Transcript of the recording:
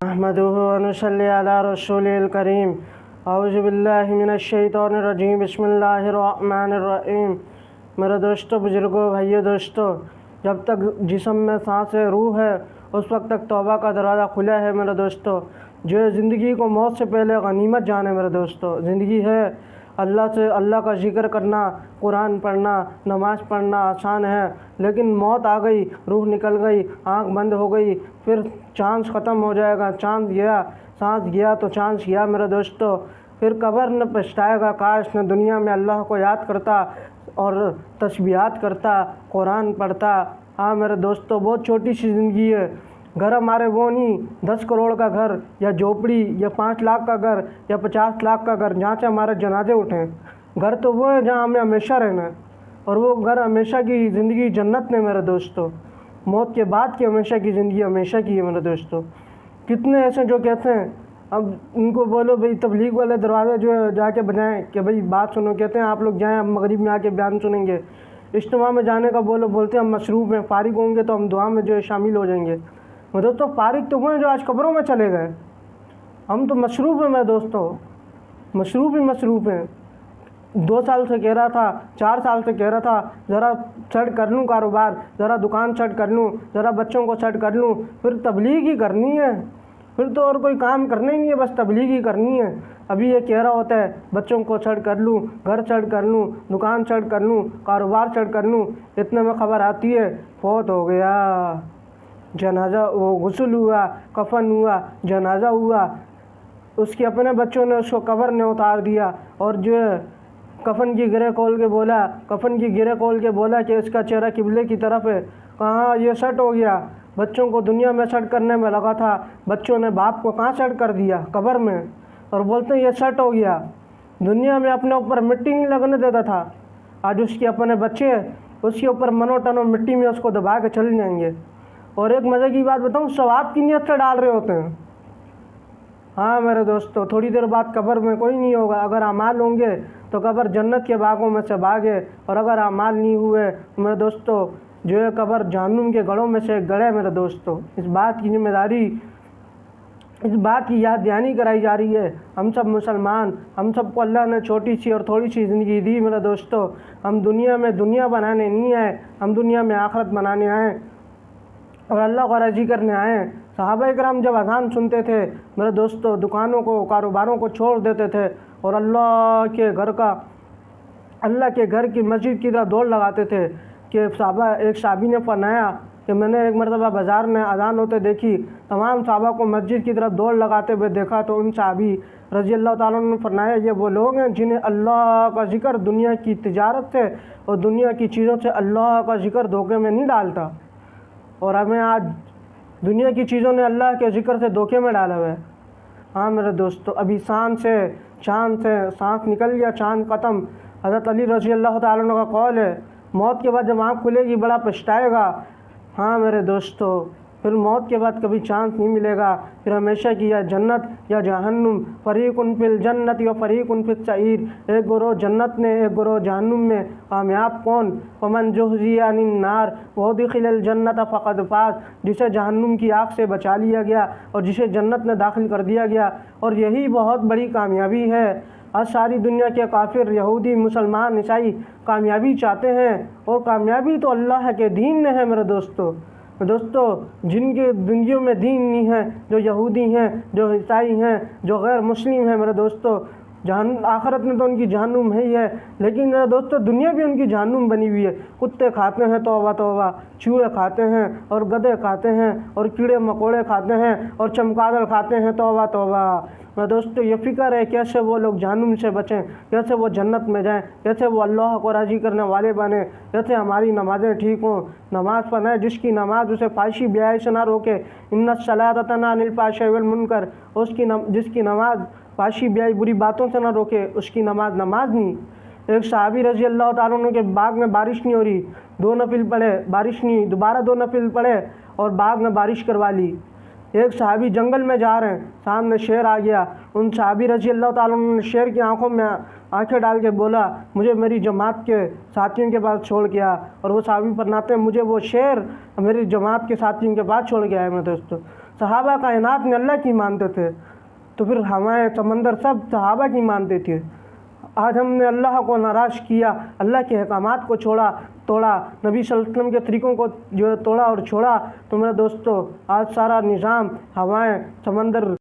अहमदुहु व नसल्ली अला रसूलिल करीम। औज़ु बिल्लाहि मिनश शैतानिर रजीम। बिस्मिल्लाहिर रहमानिर रहीम। मेरे दोस्तों, बुजुर्गों, भाइयों, दोस्तों, जब तक जिस्म में सांस है, रूह है, उस वक्त तक तौबा का दरवाज़ा खुला है। मेरे दोस्तों, जो ज़िंदगी को मौत से पहले गनीमत जाने। मेरे दोस्तों, ज़िंदगी है, अल्लाह का ज़िक्र करना, कुरान पढ़ना, नमाज़ पढ़ना आसान है, लेकिन मौत आ गई, रूह निकल गई, आँख बंद हो गई, फिर चांस ख़त्म हो जाएगा। चांस गया, सांस गया तो चांस गया। मेरे दोस्तों, फिर कब्र न पछताएगा, काश न दुनिया में अल्लाह को याद करता और तस्बीहात करता, कुरान पढ़ता। हाँ मेरे दोस्तों, बहुत छोटी सी ज़िंदगी है। घर हमारे वो नहीं 10 करोड़ का घर या झोपड़ी या 5 लाख का घर या 50 लाख का घर जहाँ से हमारे जनाजे उठें। घर तो वो है जहाँ हमें हमेशा रहना है, और वो घर हमेशा की ज़िंदगी जन्नत में। मेरे दोस्तों, मौत के बाद की हमेशा की ज़िंदगी हमेशा की है। मेरे दोस्तों, कितने ऐसे जो कहते हैं, अब उनको बोलो भाई तबलीग वाले दरवाज़े जो है जाके बनाएं कि भाई बात सुनो, कहते हैं आप लोग जाएं, हम मगरिब में आके बयान सुनेंगे। इज्तिमा में जाने का बोलो, बोलते हैं हम मशरूफ़ हैं, फारिग होंगे तो हम दुआ में जो है शामिल हो जाएंगे। मेरे दोस्तों, फारिग तो वो हैं जो आज कब्रों में चले गए, हम तो मशरूफ़ हैं। मेरे दोस्तों, मशरूफ़ हैं। 2 साल से कह रहा था, 4 साल से कह रहा था ज़रा सेट कर लूँ कारोबार, ज़रा दुकान सेट कर लूँ, ज़रा बच्चों को सेट कर लूँ, फिर तबलीग ही करनी है, फिर तो और कोई काम करना ही नहीं है, बस तबलीग ही करनी है। अभी ये कह रहा होता है बच्चों को सेट कर लूँ, घर सेट कर लूँ, दुकान सेट कर लूँ, कारोबार सेट कर लूँ, इतने में खबर आती है फौत हो गया। जनाजा, वो गुस्ल हुआ, कफन हुआ, जनाजा हुआ, उसके अपने बच्चों ने उसको कब्र ने उतार दिया, और जो है कफन की गिरे खोल के बोला कि इसका चेहरा किबले की तरफ है। कहाँ ये सेट हो गया, बच्चों को दुनिया में सेट करने में लगा था, बच्चों ने बाप को कहाँ सेट कर दिया, कब्र में, और बोलते हैं ये सेट हो गया। दुनिया में अपने ऊपर मिट्टी नहीं लगने देता था, आज उसके अपने बच्चे उसके ऊपर मनोटनो मिट्टी में उसको दबा के चल जाएंगे। और एक मज़े की बात बताऊँ, सवाब की नीयत से डाल रहे होते हैं। हाँ मेरे दोस्तों, थोड़ी देर बाद कब्र में कोई नहीं होगा। अगर अमाल होंगे तो कब्र जन्नत के बागों में से बाग है, और अगर अमाल नहीं हुए मेरे दोस्तों, जो है कब्र जहन्नुम के गढ़ों में से एक गढ़ है। मेरे दोस्तों, इस बात की जिम्मेदारी, इस बात की याद दहानी कराई जा रही है। हम सब मुसलमान, हम सबको अल्लाह ने छोटी सी और थोड़ी सी ज़िंदगी दी। मेरे दोस्तों, हम दुनिया में दुनिया बनाने नहीं आए, हम दुनिया में आखिरत बनाने आए और अल्लाह को राज़ी करने आए हैं। सहाबा-ए-किराम जब अज़ान सुनते थे मेरे दोस्तों, दुकानों को, कारोबारों को छोड़ देते थे और अल्लाह के घर की मस्जिद की तरफ दौड़ लगाते थे। कि एक साहबी ने फरमाया कि मैंने एक मरतबा बाज़ार में अज़ान होते देखी, तमाम सहाबा को मस्जिद की तरफ दौड़ लगाते हुए देखा, तो उन साहबी रज़ी अल्लाह ताला ने फरमाया ये वो लोग हैं जिन्हें अल्लाह का ज़िक्र दुनिया की तिजारत से और दुनिया की चीज़ों से अल्लाह का ज़िक्र धोखे में नहीं डालता। और हमें आज दुनिया की चीज़ों ने अल्लाह के ज़िक्र से धोखे में डाला हुआ है। हाँ मेरे दोस्तों, अभी चाँद से सांस निकल गया, चाँद ख़त्म। हज़रत अली रज़ी अल्लाह ताला अन्हु का कौल है, मौत के बाद जब आँख खुलेगी बड़ा पछताएगा। हाँ मेरे दोस्तों, फिर मौत के बाद कभी चांस नहीं मिलेगा, फिर हमेशा की या जन्नत या जहन्नुम। फ़रीक़ुन फ़िल जन्नत व फ़रीक़ुन फ़िस सईर। एक गुरोह जन्नत में, एक गुरोह जहन्नुम में। कामयाब कौन? फ़मन ज़ुहज़िया अनिन नार व उदख़िलल जन्नत फ़क़द फ़ाज़। जिसे जहन्नुम की आग से बचा लिया गया और जिसे जन्नत में दाखिल कर दिया गया, और यही बहुत बड़ी कामयाबी है। आज सारी दुनिया के काफिर, यहूदी, मुसलमान, ईसाई कामयाबी चाहते हैं, और कामयाबी तो अल्लाह के दीन में है। मेरे दोस्तों, जिनके ज़िंदगियों में दीन नहीं है, जो यहूदी हैं, जो ईसाई हैं, जो गैर मुस्लिम हैं, मेरे दोस्तों, आखिरत में तो उनकी जहन्नुम है ही है, लेकिन मेरे दोस्तों दुनिया भी उनकी जहन्नुम बनी हुई है। कुत्ते खाते हैं तौबा तौबा, चूहे खाते हैं और गधे खाते हैं और कीड़े मकोड़े खाते हैं और चमगादड़ खाते हैं, तौबा तौबा। मेरे दोस्तों, ये फ़िक्र है कैसे वो लोग जहन्नुम से बचें, कैसे वो जन्नत में जाएं, कैसे वो अल्लाह को राज़ी करने वाले बने, कैसे हमारी नमाज़ें ठीक हों। नमाज़ पढ़ें, जिसकी नमाज उसे फ़ाहिशी बेहयाई से ना रोके। इन्नस्सलाता तन्हा अनिल फ़ाहिशाइ वल मुनकर। जिसकी नमाज फ़ाहिशी बेहयाई बुरी बातों से ना रोके, उसकी नमाज नहीं। एक सहाबी रज़ी अल्लाह ताला अन्हु के बाग में बारिश नहीं हो रही, 2 नफिल पढ़े, बारिश नहीं, दोबारा 2 नफिल पढ़े और बाग में बारिश करवा ली। एक सहाबी जंगल में जा रहे हैं, सामने शेर आ गया। उन सहाबी रज़ी अल्लाह ताला अन्हु ने शेर की आंखों में आंखें डाल के बोला, मुझे मेरी जमात के साथियों के पास छोड़ के आ। और वो सहाबी फरमाते हैं, मुझे वो शेर मेरी जमात के साथियों के पास छोड़ के आए। मेरे दोस्तों, सहाबा कायनात में अल्लाह की मानते थे, तो फिर हवाएं समंदर सब सहाबा की मानते थे। आज हमने अल्लाह को नाराज़ किया, अल्लाह के अहकामात को छोड़ा, तोड़ा, नबी सल्लल्लाहु अलैहि वसल्लम के तरीक़ों को जो तोड़ा और छोड़ा, तो मेरे दोस्तों आज सारा निज़ाम, हवाएं, समंदर